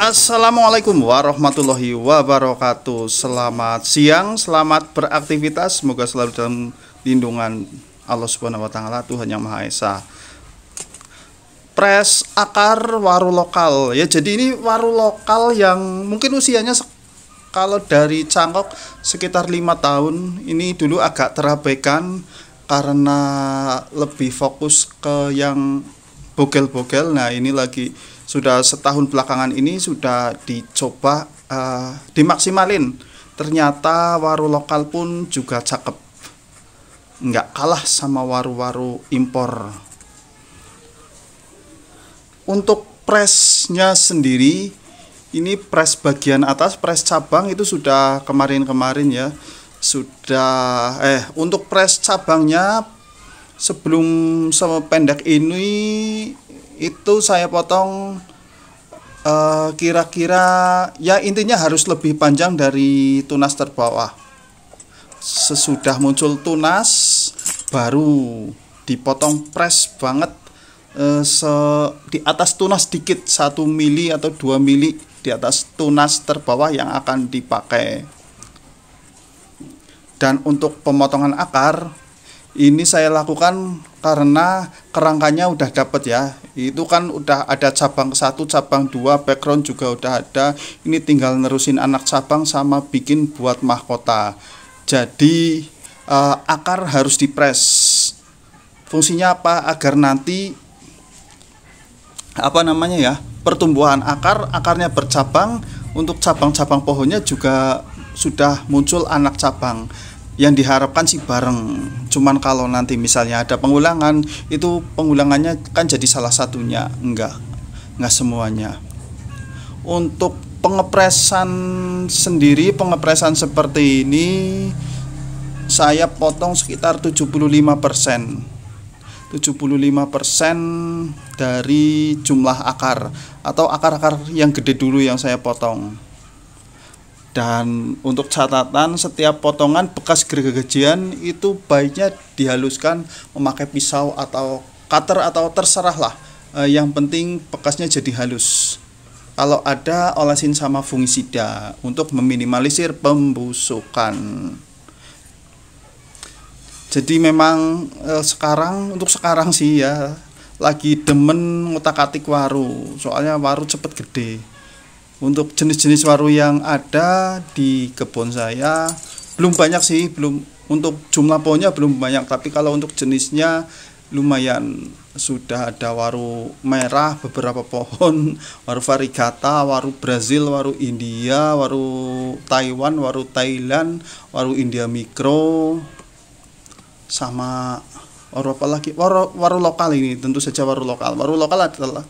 Assalamualaikum warahmatullahi wabarakatuh. Selamat siang, selamat beraktivitas. Semoga selalu dalam lindungan Allah Subhanahu wa taala, Tuhan Yang Maha Esa. Pres akar waru lokal. Ya, jadi ini waru lokal yang mungkin usianya kalau dari Cangkok sekitar 5 tahun. Ini dulu agak terabaikan karena lebih fokus ke yang bogel-bogel. Nah, ini lagi sudah setahun belakangan ini sudah dicoba dimaksimalin. Ternyata waru lokal pun juga cakep, nggak kalah sama waru-waru impor. Untuk presnya sendiri, ini pres bagian atas, pres cabang itu sudah kemarin-kemarin ya. Untuk pres cabangnya sebelum sependek ini itu saya potong kira-kira ya intinya harus lebih panjang dari tunas terbawah. Sesudah muncul tunas baru dipotong pres banget di atas tunas dikit, 1 mili atau 2 mili di atas tunas terbawah yang akan dipakai. Dan untuk pemotongan akar ini saya lakukan karena kerangkanya udah dapet ya. Itu kan udah ada cabang 1, cabang 2, background juga udah ada. Ini tinggal nerusin anak cabang sama bikin buat mahkota. Jadi akar harus dipres. Fungsinya apa? Agar nanti pertumbuhan akarnya bercabang. Untuk cabang-cabang pohonnya juga sudah muncul anak cabang. Yang diharapkan sih bareng. Cuman kalau nanti misalnya ada pengulangan, itu pengulangannya kan jadi salah satunya, enggak semuanya. Untuk pengepresan sendiri, pengepresan seperti ini saya potong sekitar 75%. 75% dari jumlah akar atau akar-akar yang gede dulu yang saya potong. Dan untuk catatan, setiap potongan bekas gergajian itu baiknya dihaluskan memakai pisau atau cutter atau terserah lah. Yang penting bekasnya jadi halus. Kalau ada, olesin sama fungisida untuk meminimalisir pembusukan. Jadi memang untuk sekarang sih ya lagi demen ngutak-atik waru. Soalnya waru cepet gede. Untuk jenis-jenis waru yang ada di kebun saya belum banyak sih, untuk jumlah pohonnya belum banyak, tapi kalau untuk jenisnya lumayan. Sudah ada waru merah beberapa pohon, waru variegata, waru Brazil, waru India, waru Taiwan, waru Thailand, waru India mikro, sama waru apa lagi? Waru lokal ini tentu saja waru lokal. Waru lokal adalah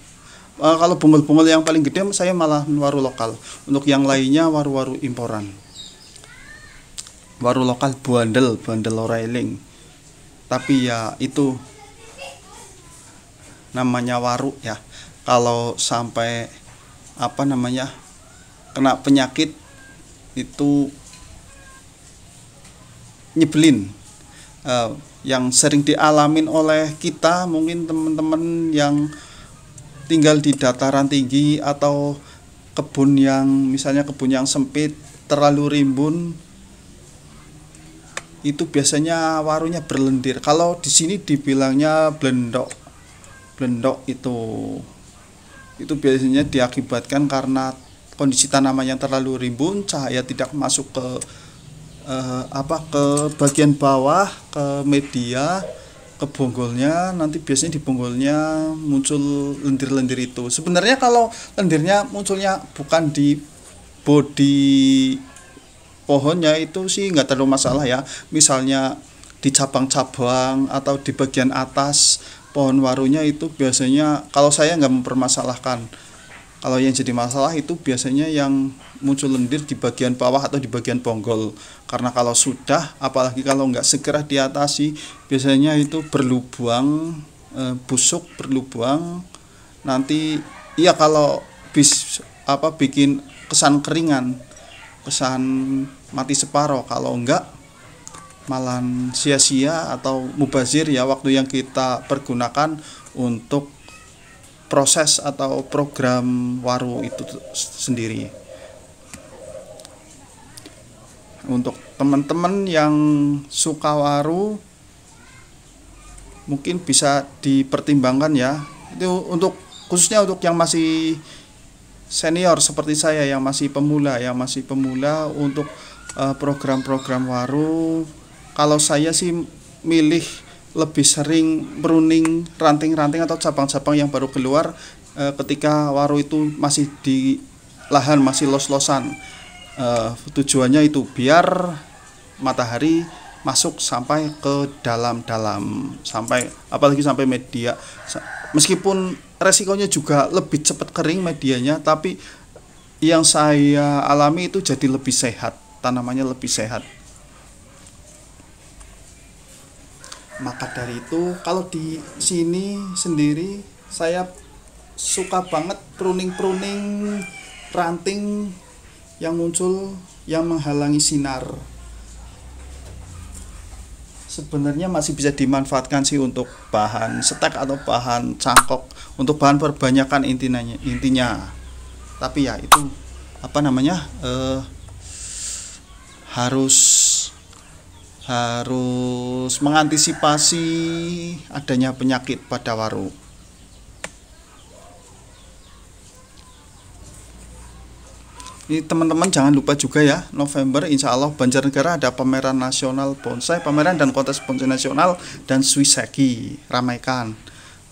kalau bunggul-bunggul yang paling gede saya malah waru lokal. Untuk yang lainnya waru-waru imporan. Waru lokal bandel Roiling. Tapi ya itu namanya waru ya. Kalau sampai kena penyakit itu nyebelin. Yang sering dialamin oleh kita, mungkin teman-teman yang tinggal di dataran tinggi atau kebun yang sempit, terlalu rimbun, itu biasanya warunya berlendir. Kalau di sini dibilangnya blendok itu biasanya diakibatkan karena kondisi tanaman yang terlalu rimbun, cahaya tidak masuk ke bagian bawah, ke media, ke bonggolnya. Nanti biasanya di bonggolnya muncul lendir-lendir itu. Sebenarnya kalau lendirnya munculnya bukan di bodi pohonnya, itu sih nggak terlalu masalah ya. Misalnya di cabang-cabang atau di bagian atas pohon warunya, itu biasanya kalau saya nggak mempermasalahkan. Kalau yang jadi masalah itu biasanya yang muncul lendir di bagian bawah atau di bagian bonggol. Karena kalau sudah, apalagi kalau nggak segera diatasi, biasanya itu berlubang, busuk, berlubang. Nanti iya kalau bikin kesan keringan, kesan mati separoh. Kalau enggak malah sia-sia atau mubazir ya waktu yang kita pergunakan untuk proses atau program waru itu sendiri. Untuk teman-teman yang suka waru mungkin bisa dipertimbangkan ya. Itu untuk khususnya untuk yang masih senior seperti saya yang masih pemula untuk program-program waru. Kalau saya sih milih lebih sering pruning ranting-ranting atau cabang-cabang yang baru keluar ketika waru itu masih di lahan, masih los-losan. Tujuannya itu biar matahari masuk sampai ke dalam-dalam, apalagi sampai media. Meskipun resikonya juga lebih cepat kering medianya, tapi yang saya alami itu jadi lebih sehat, tanamannya lebih sehat. Maka dari itu kalau di sini sendiri saya suka banget pruning ranting yang muncul yang menghalangi sinar. Sebenarnya masih bisa dimanfaatkan sih untuk bahan stek atau bahan cangkok, untuk bahan perbanyakan intinya. Tapi ya itu harus mengantisipasi adanya penyakit pada waru. Ini teman-teman jangan lupa juga ya, November insya Allah Banjarnegara ada pameran nasional bonsai, pameran dan kontes bonsai nasional dan Swiseki. Ramaikan.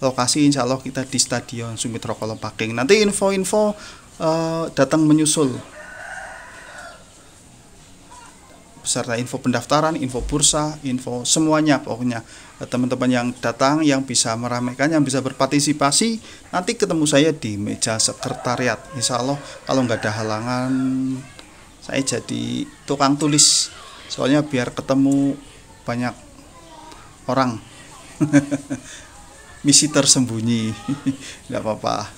Lokasi insya Allah kita di Stadion Sumitro Kolopaking. Nanti info-info datang menyusul, beserta info pendaftaran, info bursa, info semuanya. Pokoknya teman-teman yang datang, yang bisa meramaikan, yang bisa berpartisipasi, nanti ketemu saya di meja sekretariat. Insya Allah kalau nggak ada halangan, saya jadi tukang tulis, soalnya biar ketemu banyak orang. Misi tersembunyi. Nggak apa-apa.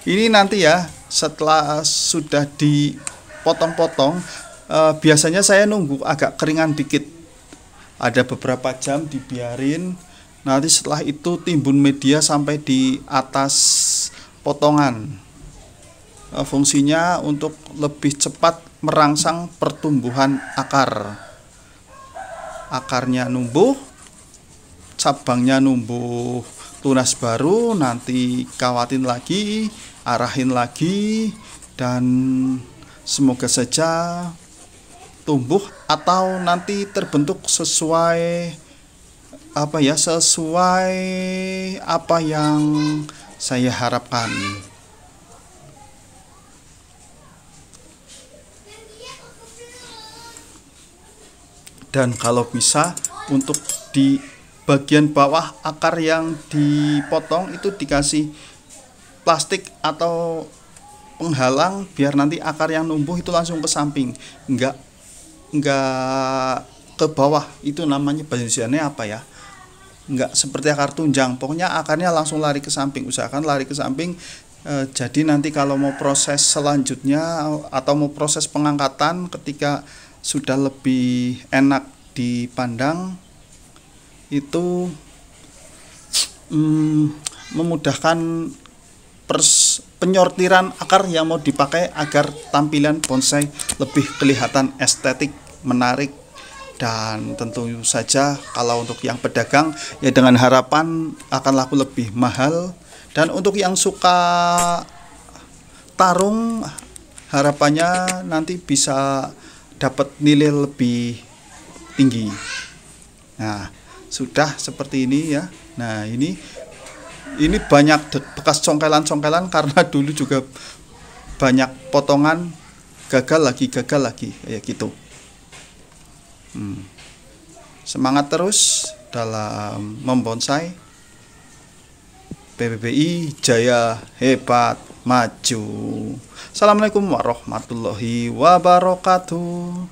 Ini nanti ya, setelah sudah dipotong-potong, biasanya saya nunggu agak keringan dikit, ada beberapa jam dibiarin. Nanti setelah itu timbun media sampai di atas potongan. Fungsinya untuk lebih cepat merangsang pertumbuhan akar. Akarnya numbuh, cabangnya numbuh tunas baru, nanti kawatin lagi, arahin lagi, dan semoga saja tumbuh atau nanti terbentuk sesuai apa yang saya harapkan. Dan kalau bisa untuk di bagian bawah akar yang dipotong itu dikasih plastik atau penghalang biar nanti akar yang numbuh itu langsung ke samping, enggak ke bawah. Itu namanya bahasanya apa ya, enggak seperti akar tunjang, pokoknya akarnya langsung lari ke samping. Usahakan lari ke samping. Jadi nanti kalau mau proses selanjutnya atau mau proses pengangkatan ketika sudah lebih enak dipandang, itu memudahkan penyortiran akar yang mau dipakai agar tampilan bonsai lebih kelihatan estetik, menarik. Dan tentu saja kalau untuk yang pedagang ya dengan harapan akan laku lebih mahal. Dan untuk yang suka tarung, harapannya nanti bisa dapat nilai lebih tinggi. Nah, sudah seperti ini ya. Nah, ini banyak bekas congkelan-congkelan karena dulu juga banyak potongan gagal lagi kayak gitu. Semangat terus dalam membonsai. PBBI Jaya Hebat Maju. Assalamualaikum warahmatullahi wabarakatuh.